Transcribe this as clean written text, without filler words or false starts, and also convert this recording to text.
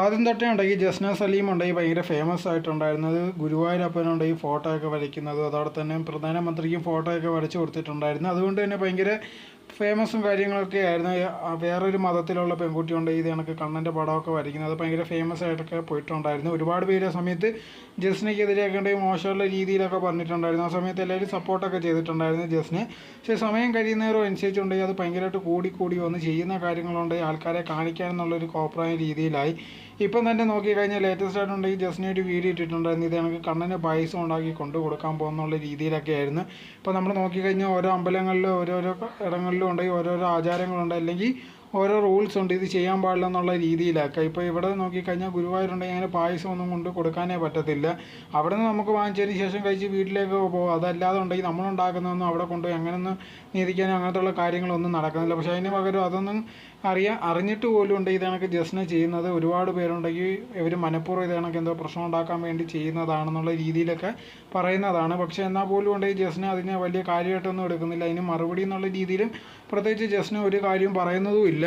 ആദ്യം തൊട്ടേ ഉണ്ട് ഈ ജസ്ന സലീം ഉണ്ട് ഈ ഭയങ്കര ഫേമസ് ആയിട്ടുണ്ടായിരുന്നത്. ഗുരുവായൂരപ്പനുണ്ട് ഈ ഫോട്ടോ ഒക്കെ വരയ്ക്കുന്നത്, അതോടെ തന്നെ പ്രധാനമന്ത്രിക്കും ഫോട്ടോ ഒക്കെ വരച്ചു കൊടുത്തിട്ടുണ്ടായിരുന്നു. അതുകൊണ്ട് തന്നെ ഭയങ്കര ഫേമസും കാര്യങ്ങളൊക്കെ ആയിരുന്നു. വേറൊരു മതത്തിലുള്ള പെൺകുട്ടിയുണ്ട് ഇത് കണക്ക് കണ്ണൻ്റെ പടമൊക്കെ വരയ്ക്കുന്നത്, അത് ഭയങ്കര ഫേമസ് ആയിട്ടൊക്കെ പോയിട്ടുണ്ടായിരുന്നു. ഒരുപാട് പേര് ആ സമയത്ത് ജസ്നയ്ക്കെതിരെയൊക്കെ ഉണ്ടെങ്കിൽ മോശമുള്ള രീതിയിലൊക്കെ പറഞ്ഞിട്ടുണ്ടായിരുന്നു. ആ സമയത്ത് എല്ലാവരും സപ്പോർട്ടൊക്കെ ചെയ്തിട്ടുണ്ടായിരുന്നു ജസ്നെ. പക്ഷേ സമയം കഴിയുന്നവരും അനുസരിച്ചുണ്ടെങ്കിൽ അത് ഭയങ്കരമായിട്ട് കൂടി വന്ന് ചെയ്യുന്ന കാര്യങ്ങളുണ്ടെങ്കിൽ ആൾക്കാരെ കാണിക്കാനെന്നുള്ളൊരു കോപ്രായ രീതിയിലായി. ഇപ്പം തന്നെ നോക്കിക്കഴിഞ്ഞാൽ ലേറ്റസ്റ്റ് ആയിട്ടുണ്ടെങ്കിൽ ജസ്നെ ഒരു വീഡിയോ ഇട്ടിട്ടുണ്ടായിരുന്നു, ഇത് എനിക്ക് കണ്ണന് പായസം ഉണ്ടാക്കി കൊണ്ടു കൊടുക്കാൻ പോകുന്നുള്ള രീതിയിലൊക്കെ ആയിരുന്നു. ഇപ്പോൾ നമ്മൾ നോക്കിക്കഴിഞ്ഞാൽ ഓരോ അമ്പലങ്ങളിലും ഓരോരോ ഇടങ്ങളിലും ഉണ്ടെങ്കിൽ ഓരോരോ ആചാരങ്ങളുണ്ട്, അല്ലെങ്കിൽ ഓരോ റൂൾസ് ഉണ്ട്, ഇത് ചെയ്യാൻ പാടില്ല എന്നുള്ള രീതിയിലൊക്കെ. ഇപ്പോൾ ഇവിടെ നോക്കിക്കഴിഞ്ഞാൽ ഗുരുവായൂരുണ്ടെങ്കിൽ അങ്ങനെ പായസം ഒന്നും കൊണ്ട് കൊടുക്കാനേ പറ്റത്തില്ല. അവിടെ നിന്ന് നമുക്ക് വാങ്ങിച്ചതിന് ശേഷം കഴിച്ച് വീട്ടിലേക്ക് പോകും. അതല്ലാതെ ഉണ്ടെങ്കിൽ നമ്മളുണ്ടാക്കുന്നതൊന്നും അവിടെ കൊണ്ടുപോയി അങ്ങനെയൊന്നും നീതിക്കാനും അങ്ങനത്തുള്ള കാര്യങ്ങളൊന്നും നടക്കുന്നില്ല. പക്ഷേ അതിന് പകരം അതൊന്നും അറിഞ്ഞിട്ട് പോലും ഉണ്ട് ഇത് കണക്ക് ജസ്റ്റിനെ ചെയ്യുന്നത്. ഒരുപാട് പേരുണ്ടെങ്കിൽ ഇവർ മനഃപൂർവ്വം ഇത് കണക്ക് എന്തോ പ്രശ്നം ഉണ്ടാക്കാൻ വേണ്ടി ചെയ്യുന്നതാണെന്നുള്ള രീതിയിലൊക്കെ പറയുന്നതാണ്. പക്ഷേ എന്നാൽ പോലും ഉണ്ടെങ്കിൽ ജസ്റ്റിനെ അതിനെ വലിയ കാര്യമായിട്ടൊന്നും എടുക്കുന്നില്ല. അതിന് മറുപടി എന്നുള്ള രീതിയിലും പ്രത്യേകിച്ച് ജസ്റ്റിന് ഒരു കാര്യവും പറയുന്നതും ഇല്ല.